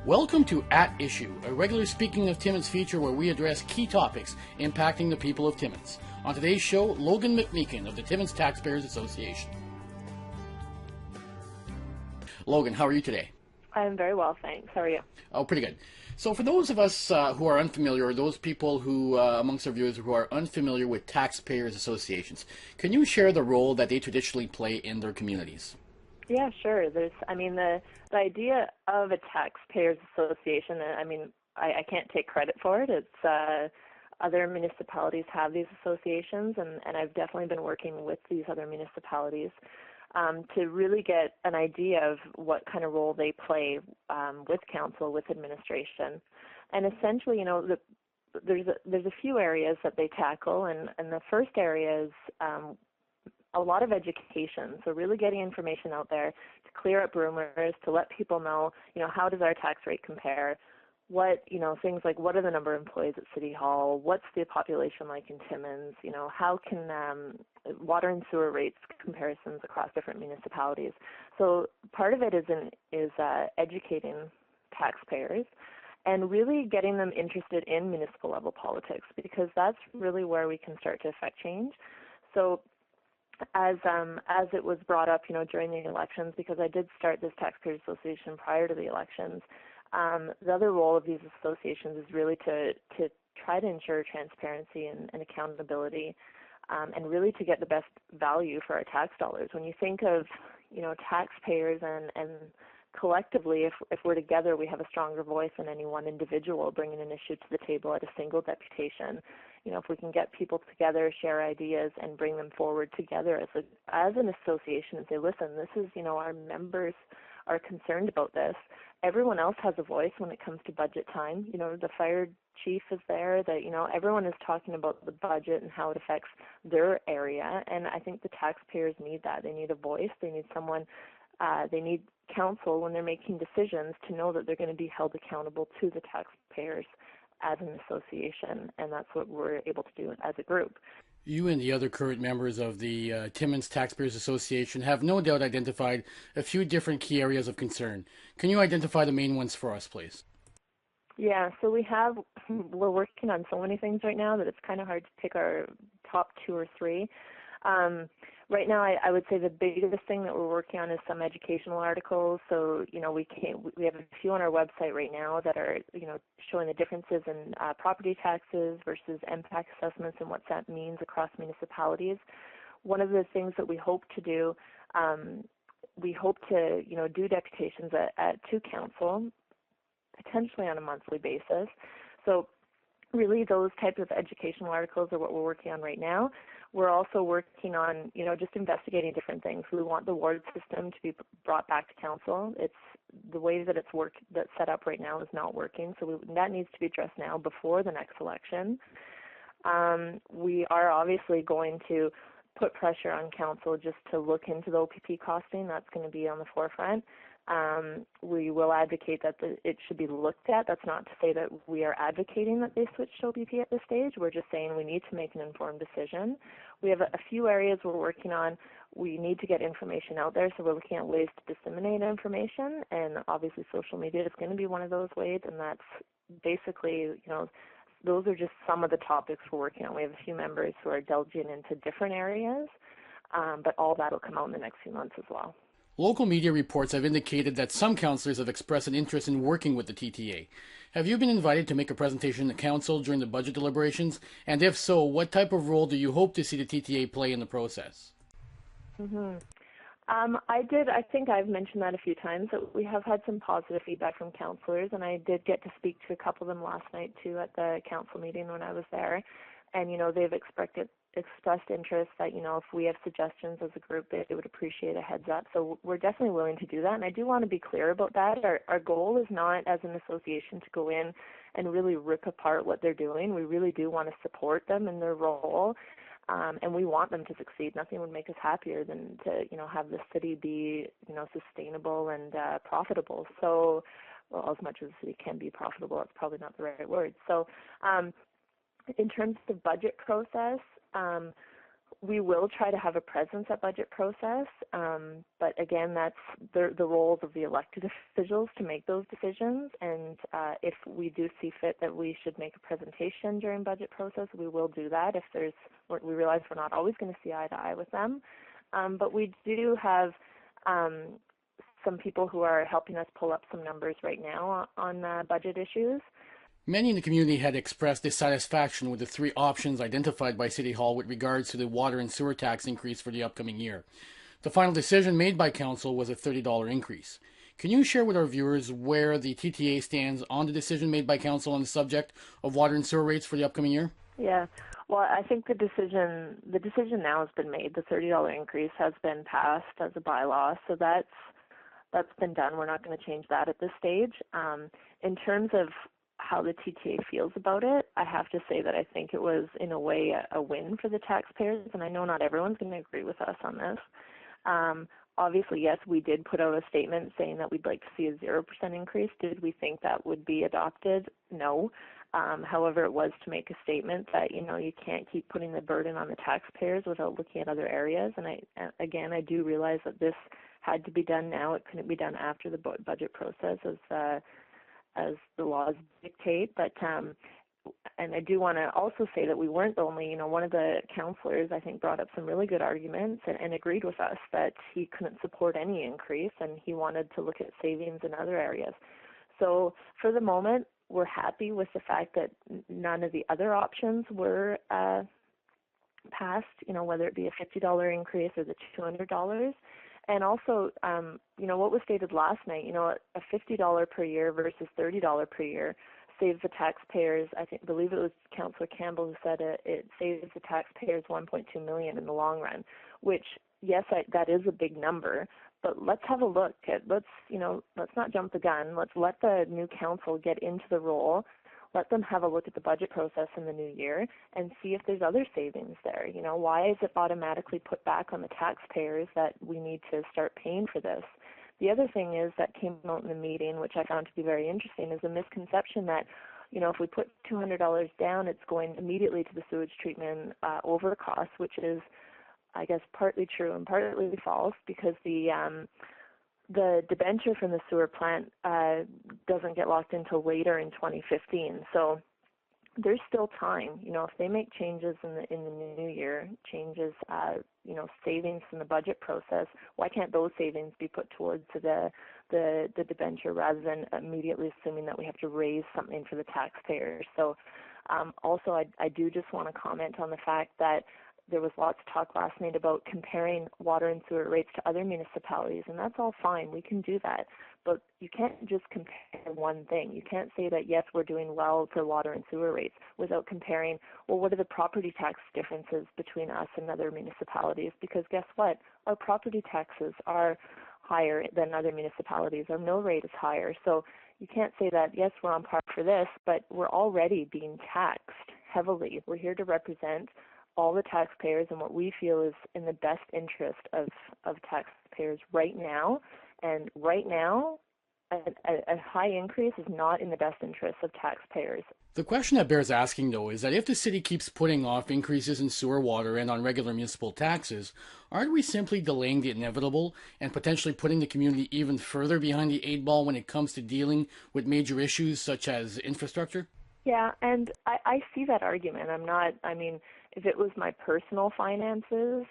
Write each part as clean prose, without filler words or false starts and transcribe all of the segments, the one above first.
Welcome to At Issue, a regular Speaking of Timmins feature where we address key topics impacting the people of Timmins. On today's show, Logan McMeekin of the Timmins Taxpayers Association. Logan, how are you today? I'm very well, thanks. How are you? Oh, pretty good. So for those of us who are unfamiliar, or those people who, amongst our viewers who are unfamiliar with taxpayers associations, can you share the role that they traditionally play in their communities? Yeah, sure. The idea of a taxpayers association, I can't take credit for it. It's other municipalities have these associations, and I've definitely been working with these other municipalities to really get an idea of what kind of role they play with council, with administration. And essentially, there's a few areas that they tackle, and the first area is a lot of education, so really getting information out there to clear up rumors, to let people know, how does our tax rate compare? What, things like what are the number of employees at City Hall? What's the population like in Timmins? How can water and sewer rates comparisons across different municipalities? So part of it is educating taxpayers and really getting them interested in municipal level politics, because that's really where we can start to affect change. So as it was brought up, during the elections, because I did start this taxpayers association prior to the elections, the other role of these associations is really to try to ensure transparency and accountability, and really to get the best value for our tax dollars. When you think of, taxpayers and collectively, if we're together, we have a stronger voice than any one individual bringing an issue to the table at a single deputation. If we can get people together, share ideas, and bring them forward together as an association and say, listen, this is, our members are concerned about this. Everyone else has a voice when it comes to budget time. The fire chief is there, everyone is talking about the budget and how it affects their area. And I think the taxpayers need that. They need a voice. They need someone, they need counsel when they're making decisions to know that they're going to be held accountable to the taxpayers as an association, and that's what we're able to do as a group. You and the other current members of the Timmins Taxpayers Association have no doubt identified a few different key areas of concern. Can you identify the main ones for us, please? Yeah, so we're working on so many things right now that it's kind of hard to pick our top two or three. Right now, I would say the biggest thing that we're working on is some educational articles. So, we have a few on our website right now that are, showing the differences in property taxes versus impact assessments and what that means across municipalities. One of the things that we hope to do, do deputations to council, potentially on a monthly basis. So really those types of educational articles are what we're working on right now. We're also working on, just investigating different things. We want the ward system to be brought back to council. It's the way that that's set up right now is not working, so that needs to be addressed now before the next election. We are obviously going to put pressure on council just to look into the OPP costing. That's going to be on the forefront. We will advocate that it should be looked at. That's not to say that we are advocating that they switch to OPP at this stage. We're just saying we need to make an informed decision. We have a few areas we're working on. We need to get information out there, so we're looking at ways to disseminate information, and obviously social media is going to be one of those ways, and that's basically, those are just some of the topics we're working on. We have a few members who are delving into different areas, but all that will come out in the next few months as well. Local media reports have indicated that some councillors have expressed an interest in working with the TTA. Have you been invited to make a presentation to council during the budget deliberations? And if so, what type of role do you hope to see the TTA play in the process? Mm-hmm. I think I've mentioned that a few times, that we have had some positive feedback from councillors, and I did get to speak to a couple of them last night too at the council meeting when I was there. And, they've expressed interest that, if we have suggestions as a group, they would appreciate a heads up. So we're definitely willing to do that. And I do want to be clear about that. Our goal is not as an association to go in and really rip apart what they're doing. We really do want to support them in their role. And we want them to succeed. Nothing would make us happier than to, have the city be, sustainable and profitable. So, well, as much as the city can be profitable, it's probably not the right word. So, in terms of the budget process, We will try to have a presence at budget process, but again, that's the roles of the elected officials to make those decisions. And if we do see fit that we should make a presentation during budget process, we will do that. If we realize we're not always going to see eye to eye with them, but we do have some people who are helping us pull up some numbers right now on budget issues. Many in the community had expressed dissatisfaction with the three options identified by City Hall with regards to the water and sewer tax increase for the upcoming year. The final decision made by Council was a $30 increase. Can you share with our viewers where the TTA stands on the decision made by Council on the subject of water and sewer rates for the upcoming year? Yeah, well, I think the decision now has been made. The $30 increase has been passed as a bylaw, so that's been done. We're not going to change that at this stage. In terms of how the TTA feels about it, I have to say that I think it was, in a way, a win for the taxpayers, and I know not everyone's going to agree with us on this. Obviously, yes, we did put out a statement saying that we'd like to see a 0% increase. Did we think that would be adopted? No. However, it was to make a statement that, you can't keep putting the burden on the taxpayers without looking at other areas. And I do realize that this had to be done now. It couldn't be done after the budget process as the laws dictate. But and I do want to also say that we weren't the only, one of the councillors, I think, brought up some really good arguments and agreed with us that he couldn't support any increase and he wanted to look at savings in other areas. So for the moment, we're happy with the fact that none of the other options were passed, whether it be a $50 increase or the $200. And also, what was stated last night, a $50 per year versus $30 per year saves the taxpayers, believe it was Councillor Campbell who said it saves the taxpayers $1.2 million in the long run, which, yes, that is a big number, but let's have a look at, let's not jump the gun. Let's let the new council get into the role. Let them have a look at the budget process in the new year and see if there's other savings there. Why is it automatically put back on the taxpayers that we need to start paying for this? The other thing is that came out in the meeting, which I found to be very interesting, is a misconception that, if we put $200 down, it's going immediately to the sewage treatment over costs, which is, I guess, partly true and partly false, because the debenture from the sewer plant doesn't get locked until later in 2015. So there's still time. If they make changes in the new year, changes, savings from the budget process, why can't those savings be put towards the debenture rather than immediately assuming that we have to raise something for the taxpayers? So also, I do just want to comment on the fact that there was lots of talk last night about comparing water and sewer rates to other municipalities, and that's all fine. We can do that. But you can't just compare one thing. You can't say that, yes, we're doing well for water and sewer rates without comparing, well, what are the property tax differences between us and other municipalities? Because guess what? Our property taxes are higher than other municipalities. Our mill rate is higher. So you can't say that, yes, we're on par for this, but we're already being taxed heavily. We're here to represent all the taxpayers and what we feel is in the best interest of taxpayers right now. And right now, a high increase is not in the best interest of taxpayers. The question that bears asking, though, is that if the city keeps putting off increases in sewer, water, and on regular municipal taxes, aren't we simply delaying the inevitable and potentially putting the community even further behind the 8 ball when it comes to dealing with major issues such as infrastructure? Yeah, and I see that argument. If it was my personal finances,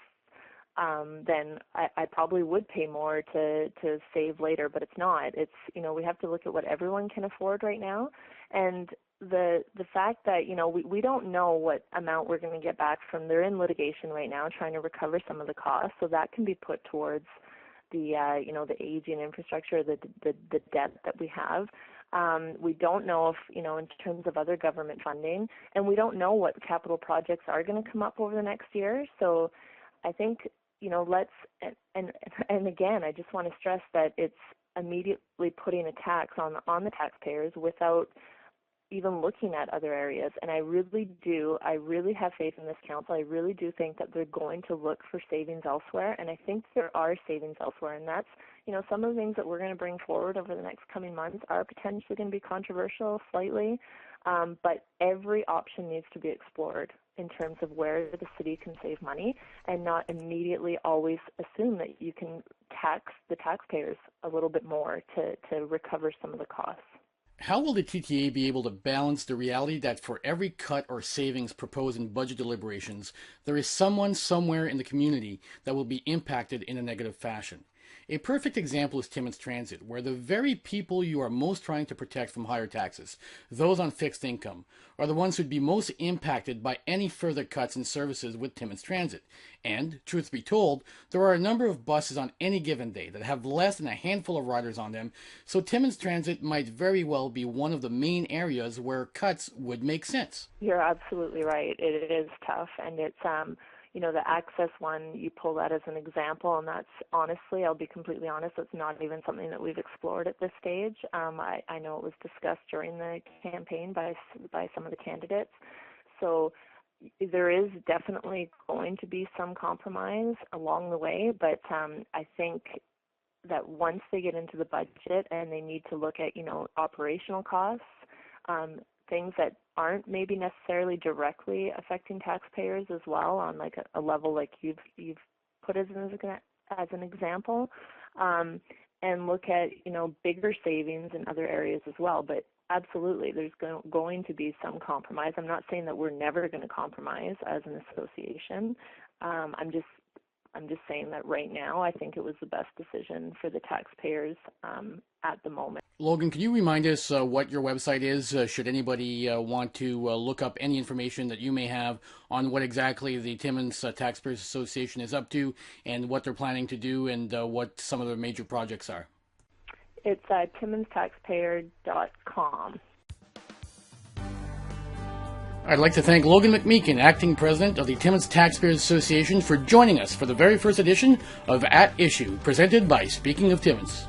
then I probably would pay more to save later, but it's not. It's, we have to look at what everyone can afford right now. And the fact that, we don't know what amount we're going to get back from, they're in litigation right now trying to recover some of the costs, so that can be put towards the, the aging infrastructure, the debt that we have. We don't know if, in terms of other government funding, and we don't know what capital projects are going to come up over the next year. So I think, and again, I just want to stress that it's immediately putting a tax on the taxpayers without even looking at other areas. And I really have faith in this council. I really do think that they're going to look for savings elsewhere, and I think there are savings elsewhere, and that's, some of the things that we're going to bring forward over the next coming months are potentially going to be controversial slightly, but every option needs to be explored. in terms of where the city can save money, and not immediately always assume that you can tax the taxpayers a little bit more to recover some of the costs. How will the TTA be able to balance the reality that for every cut or savings proposed in budget deliberations, there is someone somewhere in the community that will be impacted in a negative fashion? A perfect example is Timmins Transit, where the very people you are most trying to protect from higher taxes, those on fixed income, are the ones who'd be most impacted by any further cuts in services with Timmins Transit. And, truth be told, there are a number of buses on any given day that have less than a handful of riders on them, so Timmins Transit might very well be one of the main areas where cuts would make sense. You're absolutely right. It is tough, and it's the access one, you pull that as an example, and that's honestly, I'll be completely honest, it's not even something that we've explored at this stage. I know it was discussed during the campaign by some of the candidates. So there is definitely going to be some compromise along the way, but I think that once they get into the budget and they need to look at, operational costs, things that aren't maybe necessarily directly affecting taxpayers as well on like a level like you've put as an example, and look at bigger savings in other areas as well. But absolutely, there's going to be some compromise. I'm not saying that we're never going to compromise as an association. I'm just saying that right now I think it was the best decision for the taxpayers at the moment. Logan, can you remind us what your website is, should anybody want to look up any information that you may have on what exactly the Timmins Taxpayers Association is up to and what they're planning to do and what some of their major projects are? It's timminstaxpayer.com. I'd like to thank Logan McMeekin, Acting President of the Timmins Taxpayers Association, for joining us for the very first edition of At Issue, presented by Speaking of Timmins.